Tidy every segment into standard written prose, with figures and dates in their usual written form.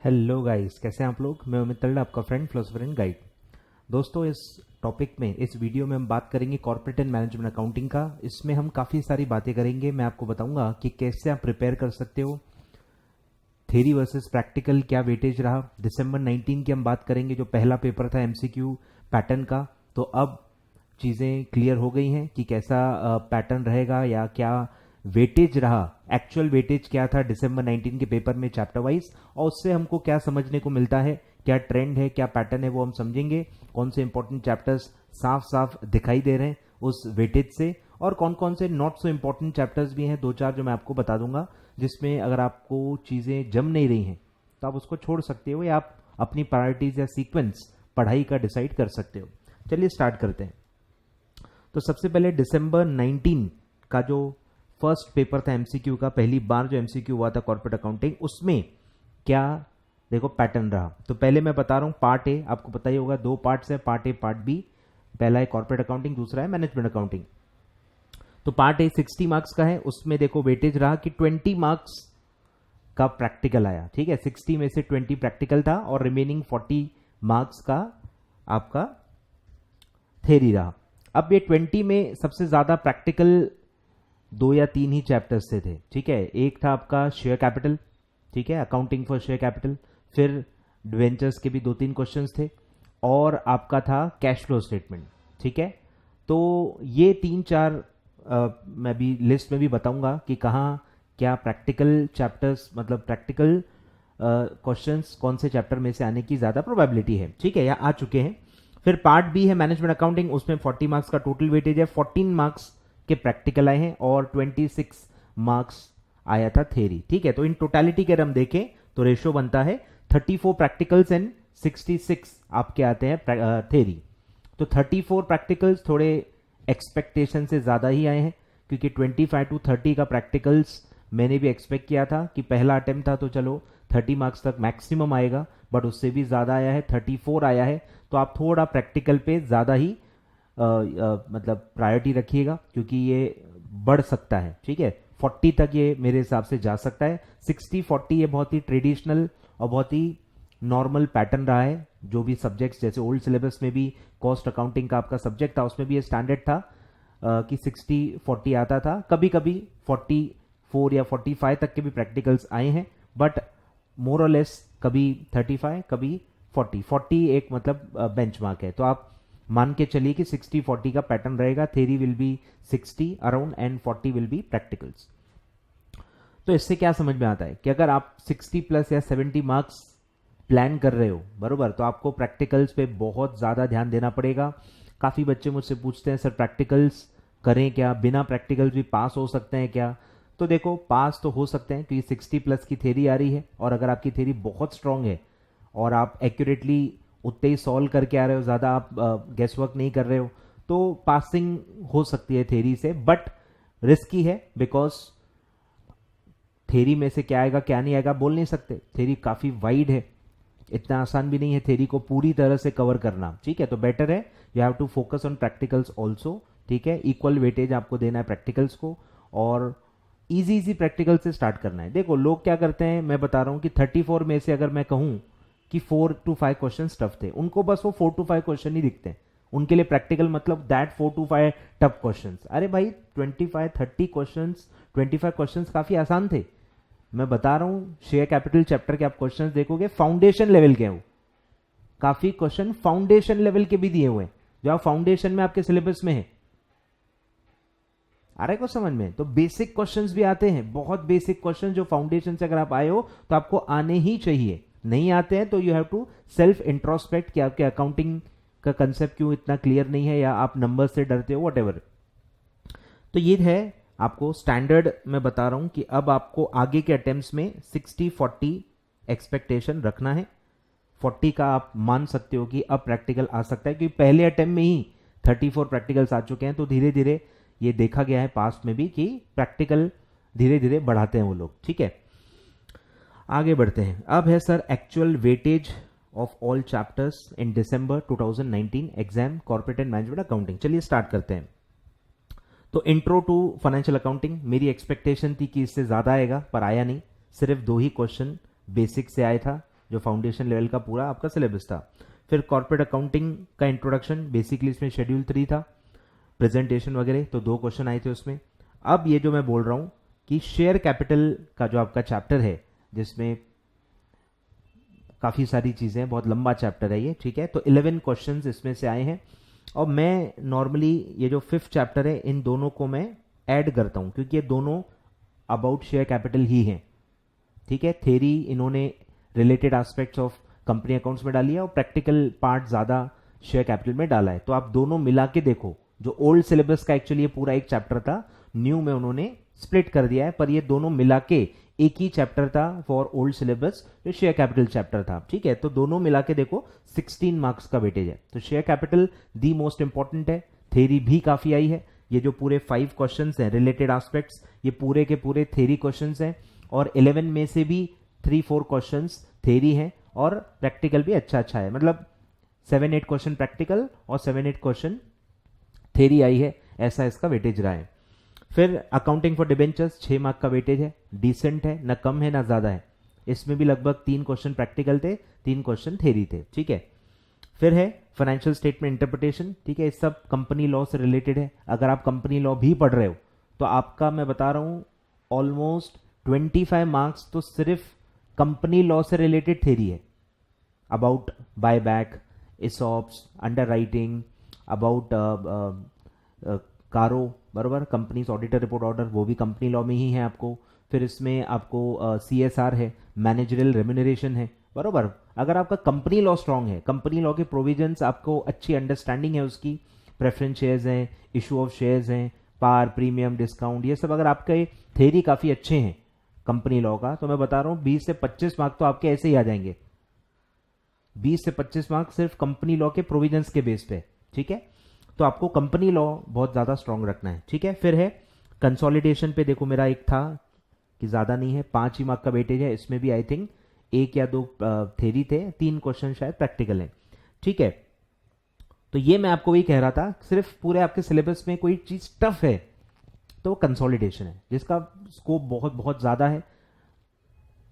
Hello guys, कैसे हैं आप लोग। मैं अमित तल्ला, आपका फ्रेंड फिलोसोफर एंड गाइड। दोस्तों, इस टॉपिक में, इस वीडियो में हम बात करेंगे कॉर्पोरेट एंड मैनेजमेंट अकाउंटिंग का। इसमें हम काफ़ी सारी बातें करेंगे। मैं आपको बताऊंगा कि कैसे आप प्रिपेयर कर सकते हो, थेरी वर्सेस प्रैक्टिकल क्या वेटेज रहा। दिसंबर 19 की हम बात करेंगे, जो पहला पेपर था एमसीक्यू पैटर्न का। तो अब चीज़ें क्लियर हो गई हैं कि कैसा पैटर्न रहेगा या क्या वेटेज रहा, एक्चुअल वेटेज क्या था दिसंबर 19 के पेपर में चैप्टर वाइज, और उससे हमको क्या समझने को मिलता है, क्या ट्रेंड है, क्या पैटर्न है, वो हम समझेंगे। कौन से इंपॉर्टेंट चैप्टर्स साफ साफ दिखाई दे रहे हैं उस वेटेज से, और कौन कौन से नॉट सो इंपॉर्टेंट चैप्टर्स भी हैं, दो चार जो मैं आपको बता दूंगा, जिसमें अगर आपको चीज़ें जम नहीं रही हैं तो आप उसको छोड़ सकते हो या आप अपनी प्रायोरिटीज या सीक्वेंस पढ़ाई का डिसाइड कर सकते हो। चलिए स्टार्ट करते हैं। तो सबसे पहले दिसंबर 19 का जो फर्स्ट पेपर था एमसीक्यू का, पहली बार जो एमसीक्यू हुआ था कॉर्पोरेट अकाउंटिंग, उसमें क्या देखो पैटर्न रहा। तो पहले मैं बता रहा हूं पार्ट ए, आपको पता ही होगा दो पार्ट्स है, पार्ट ए पार्ट बी। पहला है कॉर्पोरेट अकाउंटिंग, दूसरा है मैनेजमेंट अकाउंटिंग। तो पार्ट ए 60 मार्क्स का है, उसमें देखो वेटेज रहा कि 20 मार्क्स का प्रैक्टिकल आया। ठीक है, 60 में से 20 प्रैक्टिकल था और रिमेनिंग 40 मार्क्स का आपका थेरी रहा। अब ये 20 में सबसे ज्यादा प्रैक्टिकल दो या तीन ही चैप्टर्स से थे। ठीक है, एक था आपका शेयर कैपिटल, ठीक है, अकाउंटिंग फॉर शेयर कैपिटल, फिर डिवेंचर्स के भी दो तीन क्वेश्चंस थे, और आपका था कैश फ्लो स्टेटमेंट। ठीक है, तो ये तीन चार मैं भी लिस्ट में भी बताऊंगा कि कहाँ क्या प्रैक्टिकल चैप्टर्स, मतलब प्रैक्टिकल क्वेश्चंस कौन से चैप्टर में से आने की ज्यादा प्रोबेबिलिटी है। ठीक है, या आ चुके हैं। फिर पार्ट बी है मैनेजमेंट अकाउंटिंग, उसमें 40 मार्क्स का टोटल वेटेज है, 14 मार्क्स के प्रैक्टिकल आए हैं और 26 मार्क्स आया था थेरी। ठीक है, तो इन टोटलिटी के अगर हम देखें तो रेशियो बनता है 34 प्रैक्टिकल्स एंड 66 आपके आते हैं थेरी। तो 34 प्रैक्टिकल्स थोड़े एक्सपेक्टेशन से ज्यादा ही आए हैं, क्योंकि 25 टू 30 का प्रैक्टिकल्स मैंने भी एक्सपेक्ट किया था कि पहला अटेम्प्ट था तो चलो 30 मार्क्स तक मैक्सिमम आएगा, बट उससे भी ज्यादा आया है, 34 आया है। तो आप थोड़ा प्रैक्टिकल पे ज्यादा ही मतलब प्रायोरिटी रखिएगा, क्योंकि ये बढ़ सकता है। ठीक है, 40 तक ये मेरे हिसाब से जा सकता है। 60-40 ये बहुत ही ट्रेडिशनल और बहुत ही नॉर्मल पैटर्न रहा है। जो भी सब्जेक्ट्स, जैसे ओल्ड सिलेबस में भी कॉस्ट अकाउंटिंग का आपका सब्जेक्ट था, उसमें भी ये स्टैंडर्ड था कि 60-40 आता था। कभी कभी 44 या 45 तक के भी प्रैक्टिकल्स आए हैं, बट मोर और लेस कभी 35, कभी 40 एक मतलब बेंचमार्क है। तो आप मान के चलिए कि 60-40 का पैटर्न रहेगा। Theory will be 60 around and 40 will be practicals. तो इससे क्या समझ में आता है कि अगर आप 60 प्लस या 70 मार्क्स प्लान कर रहे हो, बरोबर, तो आपको प्रैक्टिकल्स पे बहुत ज्यादा ध्यान देना पड़ेगा। काफी बच्चे मुझसे पूछते हैं, सर प्रैक्टिकल्स करें क्या, बिना प्रैक्टिकल्स भी पास हो सकते हैं क्या। तो देखो, पास तो हो सकते हैं क्योंकि 60 प्लस की थेरी आ रही है, और अगर आपकी थेरी बहुत स्ट्रांग है और आप एक्यूरेटली उतने ही सॉल्व करके आ रहे हो, ज्यादा आप गेस वर्क नहीं कर रहे हो, तो पासिंग हो सकती है थेरी से। बट रिस्की है, बिकॉज थेरी में से क्या आएगा क्या नहीं आएगा बोल नहीं सकते। थेरी काफी वाइड है, इतना आसान भी नहीं है थेरी को पूरी तरह से कवर करना। ठीक है, तो बेटर है you have to focus on practicals also. ठीक है, इक्वल वेटेज आपको देना है प्रैक्टिकल्स को, और इजी इजी प्रैक्टिकल से स्टार्ट करना है। देखो लोग क्या करते हैं, मैं बता रहा हूं कि 34 में से अगर मैं कहूं कि 4 to 5 क्वेश्चन टफ थे, उनको बस वो 4 to 5 क्वेश्चन ही दिखते हैं। उनके लिए प्रैक्टिकल मतलब दैट 4 to 5 टफ क्वेश्चंस। अरे भाई 25-30 क्वेश्चंस, 25 क्वेश्चंस काफी आसान थे। मैं बता रहा हूं शेयर कैपिटल चैप्टर के आप क्वेश्चंस देखोगे, फाउंडेशन लेवल के हो, काफी क्वेश्चन फाउंडेशन लेवल के भी दिए हुए हैं, जो आप फाउंडेशन में आपके सिलेबस में है। आ रहा है को समझ में? तो बेसिक क्वेश्चंस भी आते हैं, बहुत बेसिक क्वेश्चन जो फाउंडेशन से अगर आप आए हो तो आपको आने ही चाहिए। नहीं आते हैं तो you have to self introspect कि आपके अकाउंटिंग का कंसेप्ट क्यों इतना क्लियर नहीं है, या आप नंबर से डरते हो, वट। तो ये है आपको स्टैंडर्ड। मैं बता रहा हूं कि अब आपको आगे के अटेम्प्ट्स में 60-40 एक्सपेक्टेशन रखना है। 40 का आप मान सकते हो कि अब प्रैक्टिकल आ सकता है, क्योंकि पहले अटेम्प्ट में ही 34 प्रैक्टिकल्स आ चुके हैं। तो धीरे धीरे ये देखा गया है पास्ट में भी कि प्रैक्टिकल धीरे धीरे बढ़ाते हैं वो लोग। ठीक है, आगे बढ़ते हैं। अब है sir actual weightage of all chapters in December 2019 exam corporate and management accounting. चलिए स्टार्ट करते हैं। तो इंट्रो टू फाइनेंशियल अकाउंटिंग, मेरी एक्सपेक्टेशन थी कि इससे ज्यादा आएगा, पर आया नहीं। सिर्फ 2 ही क्वेश्चन बेसिक से आया था, जो फाउंडेशन लेवल का पूरा आपका सिलेबस था। फिर कॉर्पोरेट अकाउंटिंग का इंट्रोडक्शन, बेसिकली इसमें शेड्यूल 3 था, प्रेजेंटेशन वगैरह, तो 2 क्वेश्चन आए थे उसमें। अब ये जो मैं बोल रहा हूं कि शेयर कैपिटल का जो आपका चैप्टर है, जिसमें काफी सारी चीजें, बहुत लंबा चैप्टर है ये, ठीक है। तो 11 क्वेश्चंस इसमें से आए हैं, और मैं नॉर्मली ये जो 5th चैप्टर है इन दोनों को मैं ऐड करता हूं, क्योंकि ये दोनों अबाउट शेयर कैपिटल ही हैं, ठीक है। थ्योरी इन्होंने related aspects of company accounts में डाली है, और प्रैक्टिकल पार्ट ज्यादा शेयर कैपिटल में डाला है। तो आप दोनों मिला के देखो, जो ओल्ड सिलेबस का एक्चुअली ये पूरा एक चैप्टर था, न्यू में उन्होंने स्प्लिट कर दिया है, पर ये दोनों मिला के एक ही चैप्टर था फॉर ओल्ड सिलेबस, जो शेयर कैपिटल चैप्टर था, ठीक है। तो दोनों मिला के देखो 16 मार्क्स का वेटेज है। तो share capital the most important है, थ्योरी भी काफी आई है। ये जो पूरे 5 क्वेश्चंस हैं रिलेटेड एस्पेक्ट्स, ये पूरे के पूरे थ्योरी क्वेश्चंस हैं, और 11 में से भी 3-4 क्वेश्चंस थ्योरी हैं, और प्रैक्टिकल भी अच्छा है, मतलब 7-8 क्वेश्चन प्रैक्टिकल और 7-8 क्वेश्चन थ्योरी आई है, ऐसा इसका वेटेज रहा है। फिर अकाउंटिंग फॉर डिबेंचर्स 6 मार्क का वेटेज है, डिसेंट है, ना कम है ना ज्यादा है। इसमें भी लगभग 3 क्वेश्चन प्रैक्टिकल थे, 3 क्वेश्चन थ्योरी थे, ठीक है। फिर है फाइनेंशियल स्टेटमेंट इंटरप्रिटेशन, ठीक है। इस सब कंपनी लॉ से रिलेटेड है। अगर आप कंपनी लॉ भी पढ़ रहे हो तो आपका, मैं बता रहा हूं, ऑलमोस्ट 25 मार्क्स तो सिर्फ कंपनी लॉ से रिलेटेड थ्योरी है, about buyback, ESOPs, underwriting, about CARO, बराबर, कंपनीज ऑडिटर रिपोर्ट ऑर्डर, वो भी कंपनी लॉ में ही है आपको। फिर इसमें आपको CSR है, मैनेजरियल रेम्यूनरेशन है, बराबर। अगर आपका कंपनी लॉ स्ट्रांग है, कंपनी लॉ के प्रोविजंस आपको अच्छी अंडरस्टैंडिंग है उसकी, प्रेफरेंस शेयर्स हैं, इशू ऑफ शेयर्स हैं, पार, प्रीमियम, डिस्काउंट, ये सब अगर आपके थ्योरी काफी अच्छे हैं कंपनी लॉ का, तो मैं बता रहा हूं 20 से 25 मार्क्स तो आपके ऐसे ही आ जाएंगे। 20 से 25 मार्क्स सिर्फ कंपनी लॉ के प्रोविजंस के बेस पे, ठीक है। तो आपको कंपनी लॉ बहुत ज्यादा स्ट्रांग रखना है, ठीक है। फिर है कंसोलिडेशन पे, देखो मेरा एक था कि ज्यादा नहीं है, 5 ही मार्क का वेटेज है। इसमें भी आई थिंक 1 या 2 थ्योरी थे, 3 क्वेश्चन शायद प्रैक्टिकल है, ठीक है। तो ये मैं आपको वही कह रहा था, सिर्फ पूरे आपके सिलेबस में कोई चीज टफ है तो कंसोलिडेशन है, जिसका स्कोप बहुत बहुत ज्यादा है,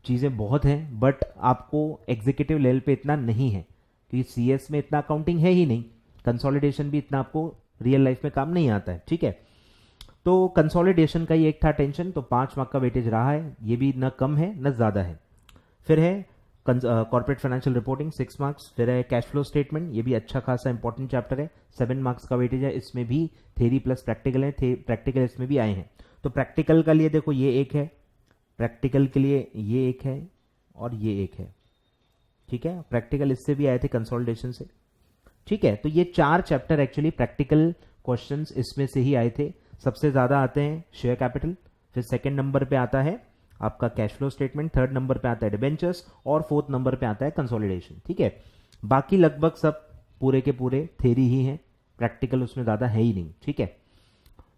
चीजें बहुत हैं, बट आपको एग्जीक्यूटिव लेवल पे इतना नहीं है, क्योंकि CS में इतना अकाउंटिंग है ही नहीं, कंसोलिडेशन भी इतना आपको रियल लाइफ में काम नहीं आता है, ठीक है। तो कंसोलिडेशन का ही एक था टेंशन, तो 5 मार्क का वेटेज रहा है, ये भी न कम है न ज्यादा है। फिर है कॉर्पोरेट फाइनेंशियल रिपोर्टिंग 6 मार्क्स। फिर है कैश फ्लो स्टेटमेंट, ये भी अच्छा खासा इंपॉर्टेंट चैप्टर है, 7 मार्क्स का वेटेज है। इसमें भी थ्योरी प्लस प्रैक्टिकल है, प्रैक्टिकल इसमें भी आए हैं। तो प्रैक्टिकल का लिए देखो ये एक है, प्रैक्टिकल के लिए ये एक है, और ये एक है, ठीक है। प्रैक्टिकल इससे भी आए थे कंसोलिडेशन से, ठीक है। तो ये 4 चैप्टर एक्चुअली प्रैक्टिकल क्वेश्चंस इसमें से ही आए थे। सबसे ज्यादा आते हैं शेयर कैपिटल, फिर 2nd नंबर पे आता है आपका cash flow statement, 3rd number पे आता है डिबेंचर्स, और 4th नंबर पे आता है कंसोलिडेशन, ठीक है। बाकी लगभग सब पूरे के पूरे थ्योरी ही हैं, प्रैक्टिकल उसमें ज्यादा है ही नहीं, ठीक है।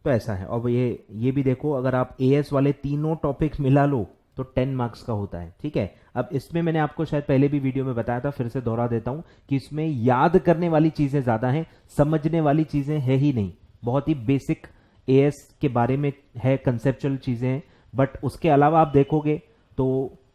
तो ऐसा है। और ये भी देखो, अगर आप AS वाले तीनों टॉपिक मिला लो तो 10 मार्क्स का होता है, ठीक है। अब इसमें मैंने आपको शायद पहले भी वीडियो में बताया था, फिर से दोहरा देता हूं कि इसमें याद करने वाली चीजें ज्यादा हैं, समझने वाली चीजें है ही नहीं। बहुत ही बेसिक AS के बारे में है, कंसेप्चुअल चीजें हैं, बट उसके अलावा आप देखोगे तो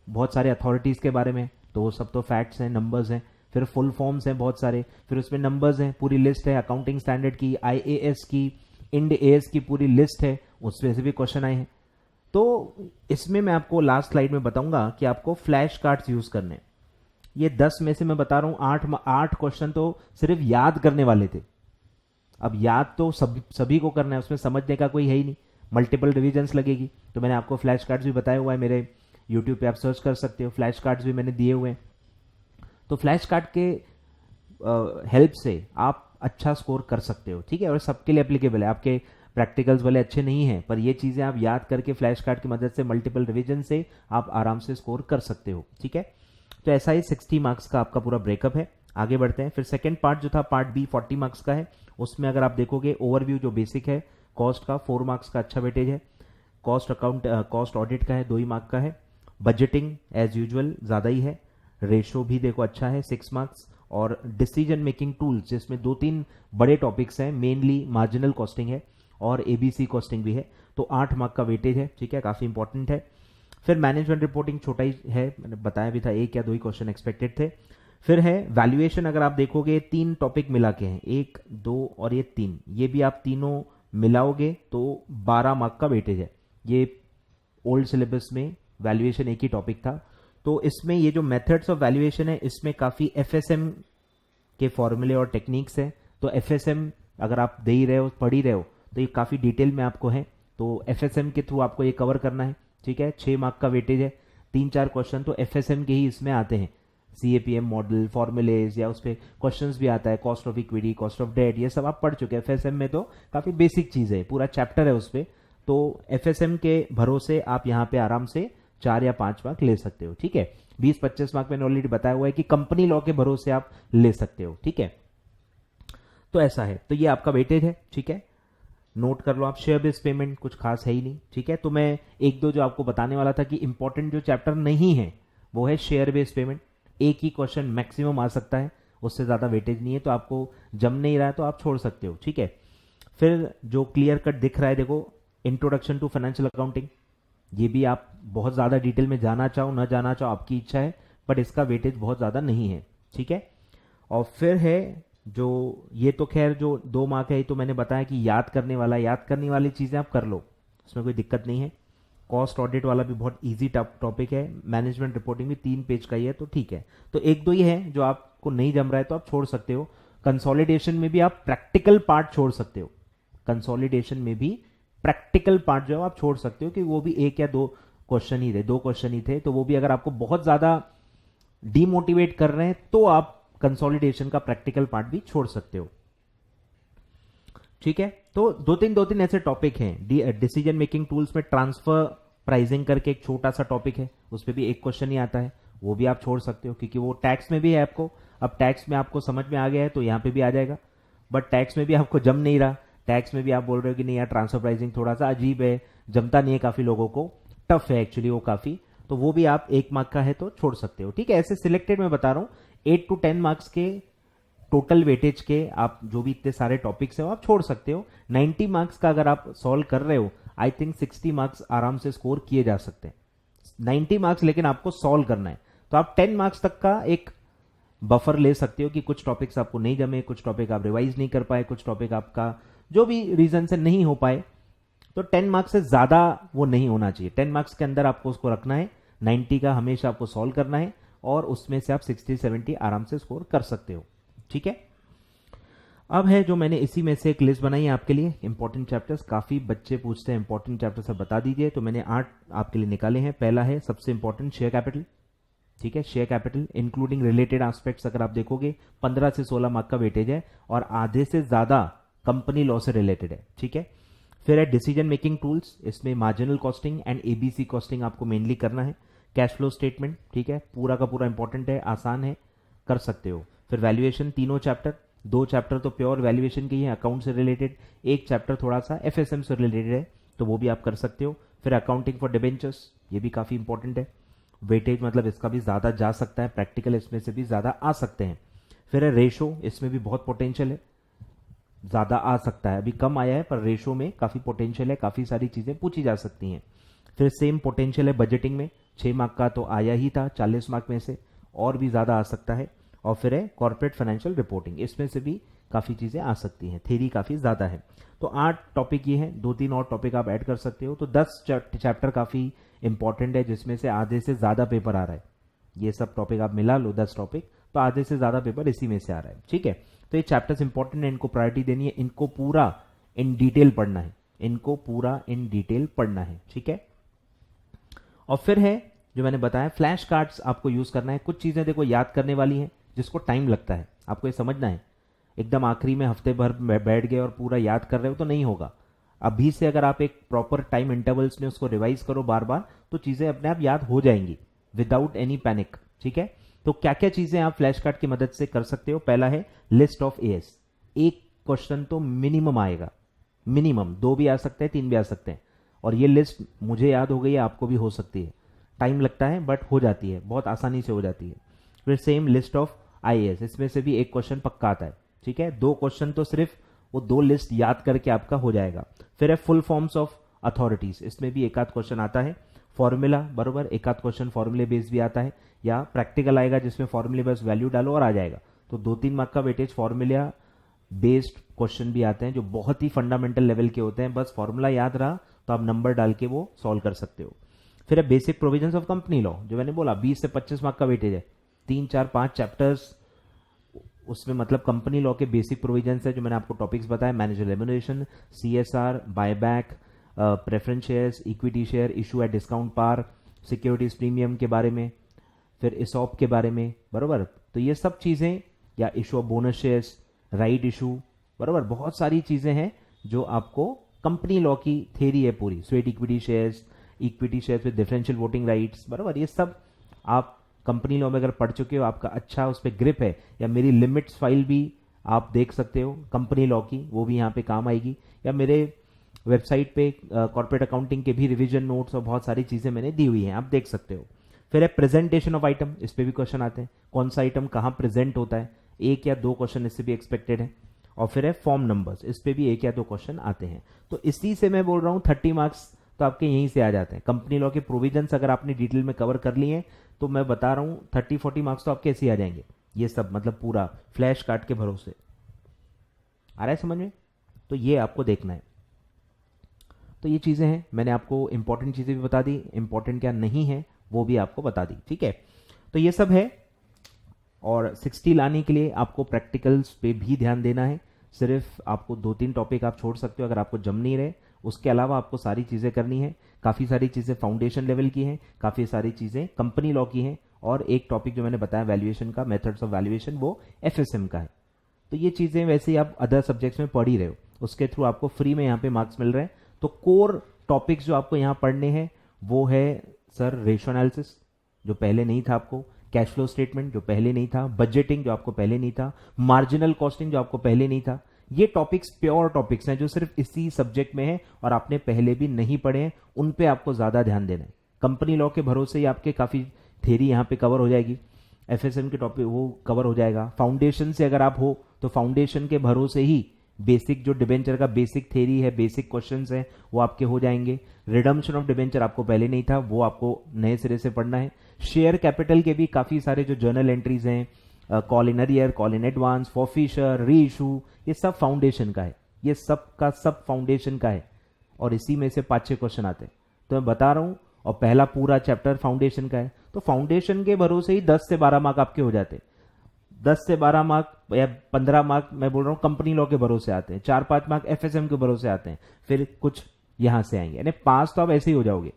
बहुत सारे अथॉरिटीज के बारे में, तो वो सब तो फैक्ट्स हैं, नंबर्स हैं। फिर फुल फॉर्म्स हैं बहुत सारे, फिर उसमें नंबर्स हैं, पूरी लिस्ट है, अकाउंटिंग स्टैंडर्ड की, IAS की, इंड AS की पूरी लिस्ट है, उसमें से भी क्वेश्चन आए हैं। तो इसमें मैं आपको लास्ट स्लाइड में बताऊंगा कि आपको फ्लैश कार्ड्स यूज करने। ये 10 में से मैं बता रहा हूं 8 क्वेश्चन तो सिर्फ याद करने वाले थे। अब याद तो सभी को करना है, उसमें समझने का कोई है ही नहीं, मल्टीपल रिविजन्स लगेगी। तो मैंने आपको फ्लैश कार्ड्स भी बताया हुआ है, मेरे यूट्यूब पे आप सर्च कर सकते हो, फ्लैश कार्ड्स भी मैंने दिए हुए हैं। तो फ्लैश कार्ड के हेल्प से आप अच्छा स्कोर कर सकते हो, ठीक है। और सबके लिए एप्लीकेबल है, आपके प्रैक्टिकल्स वाले अच्छे नहीं हैं, पर ये चीजें आप याद करके फ्लैश कार्ड की मदद से मल्टीपल रिवीजन से आप आराम से स्कोर कर सकते हो, ठीक है। तो ऐसा ही 60 मार्क्स का आपका पूरा ब्रेकअप है। आगे बढ़ते हैं। फिर सेकंड पार्ट जो था पार्ट बी 40 मार्क्स का है, उसमें अगर आप देखोगे ओवरव्यू जो बेसिक है कॉस्ट का 4 मार्क्स का अच्छा वेटेज है, कॉस्ट ऑडिट का है 2 ही मार्क का है, बजटिंग एज यूजुअल ज्यादा ही है, रेशो भी देखो अच्छा है 6 मार्क्स, और डिसीजन मेकिंग टूल्स जिसमें 2-3 बड़े टॉपिक्स हैं, मेनली मार्जिनल कॉस्टिंग है और ABC कॉस्टिंग भी है, तो 8 मार्क का वेटेज है, ठीक है, काफी इंपॉर्टेंट है। फिर मैनेजमेंट रिपोर्टिंग छोटा ही है, मैंने बताया भी था, एक या दो ही क्वेश्चन एक्सपेक्टेड थे। फिर है वैल्यूएशन, अगर आप देखोगे 3 टॉपिक मिला के हैं, 1 2 और ये 3, ये भी आप तीनों मिलाओगे तो 12 मार्क का वेटेज है। ये ओल्ड सिलेबस में वैल्यूएशन एक ही टॉपिक था, तो इसमें ये जो मेथड्स ऑफ वैल्यूएशन है इसमें काफ़ी एफएसएम के फॉर्मूले और टेक्निक्स है। तो एफएसएम अगर आप दे ही रहे हो, पढ़ ही रहे हो, तो ये काफ़ी डिटेल में आपको है, तो एफएसएम के थ्रू आपको ये कवर करना है। ठीक है, 6 मार्क का वेटेज है, 3-4 क्वेश्चन तो एफएसएम के ही इसमें आते हैं, सीएपीएम मॉडल, फॉर्मुलेज, या उस पर क्वेश्चंस भी आता है, cost of equity, cost of debt, ये सब आप पढ़ चुके हैं। एफएसएम में तो काफ़ी बेसिक चीज़ है, पूरा चैप्टर है उस पर, तो एफएसएम के भरोसे आप यहाँ पे आराम से 4 या 5 मार्क ले सकते हो। ठीक है, 20-25 मार्क मैंने ऑलरेडी बताया हुआ है कि कंपनी लॉ के भरोसे आप ले सकते हो। ठीक है, तो ऐसा है, तो ये आपका वेटेज है। ठीक है, नोट कर लो आप। शेयर बेस्ड पेमेंट कुछ खास है ही नहीं। ठीक है, तो मैं एक दो जो आपको बताने वाला था कि इंपॉर्टेंट जो चैप्टर नहीं है वो है शेयर बेस्ड पेमेंट। एक ही क्वेश्चन मैक्सिमम आ सकता है, उससे ज़्यादा वेटेज नहीं है, तो आपको जम नहीं रहा है तो आप छोड़ सकते हो। ठीक है, फिर जो क्लियर कट दिख रहा है देखो, इंट्रोडक्शन टू फाइनेंशियल अकाउंटिंग, ये भी आप बहुत ज़्यादा डिटेल में जाना चाहो ना जाना चाहो आपकी इच्छा है, बट इसका वेटेज बहुत ज़्यादा नहीं है। ठीक है, और फिर है जो ये तो खैर जो 2 मार्क है, ये तो मैंने बताया कि याद करने वाली चीज़ें आप कर लो, उसमें कोई दिक्कत नहीं है। कॉस्ट ऑडिट वाला भी बहुत इजी टॉपिक है, मैनेजमेंट रिपोर्टिंग भी 3 पेज का ही है, तो ठीक है। तो एक दो ही है जो आपको नहीं जम रहा है तो आप छोड़ सकते हो। कंसोलिडेशन में भी आप प्रैक्टिकल पार्ट छोड़ सकते हो, कंसोलिडेशन में भी प्रैक्टिकल पार्ट जो है आप छोड़ सकते हो, कि वो भी 1 या 2 क्वेश्चन ही थे, 2 क्वेश्चन ही थे, तो वो भी अगर आपको बहुत ज्यादा डीमोटिवेट कर रहे हैं तो आप कंसोलिडेशन का प्रैक्टिकल पार्ट भी छोड़ सकते हो। ठीक है, तो दो तीन ऐसे टॉपिक हैं। डिसीजन मेकिंग टूल्स में ट्रांसफर प्राइसिंग करके एक छोटा सा टॉपिक है, उस पर भी एक क्वेश्चन ही आता है, वो भी आप छोड़ सकते हो, क्योंकि वो टैक्स में भी है आपको। अब टैक्स में आपको समझ में आ गया है तो यहाँ पे भी आ जाएगा, बट टैक्स में भी आपको जम नहीं रहा, टैक्स में भी आप बोल रहे हो कि नहीं यार ट्रांसफर प्राइसिंग थोड़ा सा अजीब है, जमता नहीं है, काफी लोगों को टफ है एक्चुअली वो काफी, तो वो भी आप 1 मार्क का है तो छोड़ सकते हो। ठीक है, ऐसे सिलेक्टेड मैं बता रहा हूँ, 8 to 10 मार्क्स के टोटल वेटेज के आप जो भी इतने सारे टॉपिक्स हैं वो आप छोड़ सकते हो। 90 मार्क्स का अगर आप सॉल्व कर रहे हो, आई थिंक 60 मार्क्स आराम से स्कोर किए जा सकते हैं। 90 मार्क्स लेकिन आपको सॉल्व करना है, तो आप 10 मार्क्स तक का एक बफर ले सकते हो कि कुछ टॉपिक्स आपको नहीं जमे, कुछ टॉपिक आप रिवाइज नहीं कर पाए, कुछ टॉपिक आपका जो भी रीजन से नहीं हो पाए, तो 10 मार्क्स से ज्यादा वो नहीं होना चाहिए। 10 मार्क्स के अंदर आपको उसको रखना है, 90 का हमेशा आपको सॉल्व करना है, और उसमें से आप 60-70 आराम से स्कोर कर सकते हो। ठीक है, अब है जो मैंने इसी में से एक लिस्ट बनाई है आपके लिए, इंपॉर्टेंट चैप्टर्स। काफी बच्चे पूछते हैं इंपॉर्टेंट चैप्टर सब बता दीजिए, तो मैंने 8 आपके लिए निकाले हैं। पहला है सबसे इंपॉर्टेंट शेयर कैपिटल। ठीक है, share capital including related aspects अगर आप देखोगे 15 से 16 मार्क का वेटेज है, और आधे से ज्यादा कंपनी लॉ से रिलेटेड है। ठीक है, फिर है डिसीजन मेकिंग टूल्स, इसमें marginal costing and ABC costing आपको मेनली करना है। कैश फ्लो स्टेटमेंट, ठीक है, पूरा का पूरा इंपॉर्टेंट है, आसान है, कर सकते हो। फिर वैल्यूएशन, तीनों चैप्टर, 2 चैप्टर तो प्योर वैल्यूएशन के ही है, अकाउंट से रिलेटेड, एक चैप्टर थोड़ा सा एफएसएम से रिलेटेड है, तो वो भी आप कर सकते हो। फिर अकाउंटिंग फॉर डिबेंचर्स, ये भी काफी इंपॉर्टेंट है, वेटेज मतलब इसका भी ज्यादा जा सकता है, प्रैक्टिकल इसमें से भी ज्यादा आ सकते हैं। फिर है रेशो, इसमें भी बहुत पोटेंशियल है, ज्यादा आ सकता है, अभी कम आया है पर रेशो में काफी पोटेंशियल है, काफी सारी चीजें पूछी जा सकती हैं। फिर सेम पोटेंशियल है बजटिंग में, 6 मार्क का तो आया ही था 40 मार्क में से, और भी ज्यादा आ सकता है। और फिर है कॉर्पोरेट फाइनेंशियल रिपोर्टिंग, इसमें से भी काफी चीजें आ सकती हैं, थ्योरी काफी ज्यादा है। तो 8 टॉपिक ये हैं, 2-3 और टॉपिक आप ऐड कर सकते हो, तो 10 चैप्टर काफी इंपॉर्टेंट है, जिसमें से आधे से ज्यादा पेपर आ रहा है। ये सब टॉपिक आप मिला लो 10 टॉपिक, तो आधे से ज्यादा पेपर इसी में से आ रहा है। ठीक है, तो ये चैप्टर्स इंपॉर्टेंट है, इनको प्रायोरिटी देनी है, इनको पूरा इन डिटेल पढ़ना है, इनको पूरा इन डिटेल पढ़ना है। ठीक है, और फिर है जो मैंने बताया फ्लैश कार्ड्स आपको यूज करना है। कुछ चीजें देखो याद करने वाली हैं जिसको टाइम लगता है, आपको ये समझना है। एकदम आखिरी में हफ्ते भर बैठ गए और पूरा याद कर रहे हो तो नहीं होगा। अभी से अगर आप एक प्रॉपर टाइम इंटरवल्स में उसको रिवाइज करो बार बार, तो चीजें अपने आप याद हो जाएंगी विदाउट एनी पैनिक। ठीक है, तो क्या क्या चीजें आप फ्लैश कार्ड की मदद से कर सकते हो? पहला है लिस्ट ऑफ एएस, एक क्वेश्चन तो मिनिमम आएगा, मिनिमम 2 भी आ सकते हैं, 3 भी आ सकते हैं, और ये लिस्ट मुझे याद हो गई है, आपको भी हो सकती है, टाइम लगता है बट हो जाती है, बहुत आसानी से हो जाती है। फिर सेम लिस्ट ऑफ आईएएस, इसमें से भी एक क्वेश्चन पक्का आता है। ठीक है, 2 क्वेश्चन तो सिर्फ वो 2 लिस्ट याद करके आपका हो जाएगा। फिर है फुल फॉर्म्स ऑफ अथॉरिटीज, इसमें भी एक आध क्वेश्चन आता है, फॉर्मूला, बरोबर, एक आध क्वेश्चन फॉर्मूले बेस्ड भी आता है, या प्रैक्टिकल आएगा जिसमें फॉर्मूले बेस्ड वैल्यू डालो और आ जाएगा। तो 2-3 मार्क का वेटेज फॉर्मूला बेस्ड क्वेश्चन भी आते हैं जो बहुत ही फंडामेंटल लेवल के होते हैं, बस फॉर्मूला याद रहा तो आप नंबर डाल के वो सॉल्व कर सकते हो। फिर है basic provisions of company law, जो मैंने बोला 20 से 25 मार्क का वेटेज है, 3-4-5 चैप्टर्स उसमें, मतलब कंपनी लॉ के बेसिक प्रोविजंस है जो मैंने आपको टॉपिक्स बताया, manager remuneration, CSR, buyback, preference shares, equity share, issue at discount par, securities premium के बारे में, फिर इसॉप के बारे में, बरोबर। तो ये सब चीजें, या issue of bonus shares, right issue, बरोबर, बहुत सारी चीजें हैं जो आपको कंपनी लॉ की थ्योरी है पूरी। Sweat equity shares with differential voting rights, बरोबर, ये सब आप कंपनी लॉ में अगर पढ़ चुके हो, आपका अच्छा उस पर ग्रिप है, या मेरी लिमिट्स फाइल भी आप देख सकते हो कंपनी लॉ की, वो भी यहाँ पे काम आएगी, या मेरे वेबसाइट पे कॉर्पोरेट अकाउंटिंग के भी रिवीजन नोट्स और बहुत सारी चीजें मैंने दी हुई हैं, आप देख सकते हो। फिर है प्रेजेंटेशन ऑफ आइटम, इस पे भी क्वेश्चन आते हैं, कौन सा आइटम कहाँ प्रेजेंट होता है, 1 या 2 क्वेश्चन इससे भी एक्सपेक्टेड है। और फिर है फॉर्म नंबर्स, इस पे भी 1 या 2 क्वेश्चन आते हैं। तो इसी से मैं बोल रहा हूँ 30 मार्क्स तो आपके यहीं से आ जाते हैं। कंपनी लॉ के प्रोविजंस अगर आपने डिटेल में कवर कर लिए हैं तो मैं बता रहा हूं 30-40 मार्क्स तो आपके ऐसे ही आ जाएंगे, ये सब मतलब पूरा फ्लैश कार्ड के भरोसे। आ रहा है समझ में? तो ये आपको देखना है। तो ये चीजें हैं, मैंने आपको इंपॉर्टेंट चीजें भी बता दी, इंपॉर्टेंट क्या नहीं है वो भी आपको बता दी, ठीक है। तो ये सब है, और 60 लाने के लिए आपको प्रैक्टिकल्स पे भी ध्यान देना है। सिर्फ आपको 2-3 टॉपिक आप छोड़ सकते हो अगर आपको जम नहीं रहे, उसके अलावा आपको सारी चीजें करनी है। काफी सारी चीजें फाउंडेशन लेवल की हैं, काफी सारी चीजें कंपनी लॉ की हैं, और एक टॉपिक जो मैंने बताया वैल्यूएशन का, मेथड्स ऑफ वैल्यूएशन, वो एफएसएम का है। तो ये चीजें वैसे ही आप अदर सब्जेक्ट्स में पढ़ ही रहे हो, उसके थ्रू आपको फ्री में यहाँ पे मार्क्स मिल रहे हैं। तो कोर टॉपिक्स जो आपको यहाँ पढ़ने हैं वो है सर रेशियो एनालिसिस, जो पहले नहीं था आपको, कैश फ्लो स्टेटमेंट जो पहले नहीं था, बजटिंग जो आपको पहले नहीं था, मार्जिनल कॉस्टिंग जो आपको पहले नहीं था। ये टॉपिक्स प्योर टॉपिक्स हैं जो सिर्फ इसी सब्जेक्ट में है और आपने पहले भी नहीं पढ़े हैं, उन पे आपको ज्यादा ध्यान देना है। कंपनी लॉ के भरोसे ही आपके काफी थ्योरी यहाँ पे कवर हो जाएगी, एफएसएम के टॉपिक वो कवर हो जाएगा। फाउंडेशन से अगर आप हो तो फाउंडेशन के भरोसे ही बेसिक जो डिबेंचर का बेसिक थ्योरी है, बेसिक क्वेश्चंस हैं वो आपके हो जाएंगे। रिडम्पशन ऑफ डिबेंचर आपको पहले नहीं था, वो आपको नए सिरे से पढ़ना है। शेयर कैपिटल के भी काफी सारे जो जर्नल एंट्रीज हैं, call in arrear, call in advance, forfeiture, reissue, ये सब फाउंडेशन का है, ये सब का सब फाउंडेशन का है, और इसी में से 5-6 क्वेश्चन आते हैं। तो मैं बता रहा हूं, और पहला पूरा चैप्टर फाउंडेशन का है, तो फाउंडेशन के भरोसे ही 10 से 12 मार्क आपके हो जाते हैं। 10 से 12 मार्क या 15 मार्क मैं बोल रहा हूं कंपनी लॉ के भरोसे आते हैं, 4-5 मार्क एफएसएम के भरोसे आते हैं, फिर कुछ यहां से आएंगे, यानी पास तो आप ऐसे ही हो जाओगे,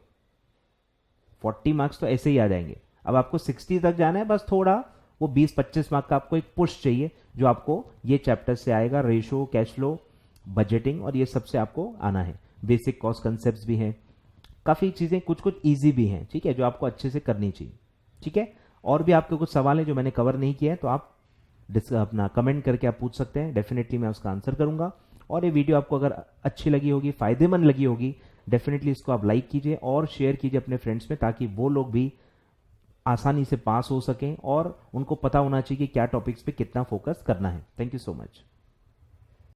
40 मार्क्स तो ऐसे ही आ जाएंगे। अब आपको 60 तक जाना है, बस थोड़ा वो 20-25 मार्क का आपको एक पुश चाहिए जो आपको ये चैप्टर से आएगा, रेशो, कैश फ्लो, बजटिंग, और ये सबसे आपको आना है। बेसिक कॉस्ट कंसेप्ट्स भी हैं, काफी चीजें कुछ कुछ इजी भी हैं, ठीक है, जो आपको अच्छे से करनी चाहिए, ठीक है। और भी आपके कुछ सवाल हैं जो मैंने कवर नहीं किया है तो आप अपना कमेंट करके आप पूछ सकते हैं, डेफिनेटली मैं उसका आंसर करूंगा। और ये वीडियो आपको अगर अच्छी लगी होगी, फायदेमंद लगी होगी, डेफिनेटली इसको आप लाइक कीजिए और शेयर कीजिए अपने फ्रेंड्स में, ताकि वो लोग भी आसानी से पास हो सकें और उनको पता होना चाहिए कि क्या टॉपिक्स पे कितना फोकस करना है। Thank you so much.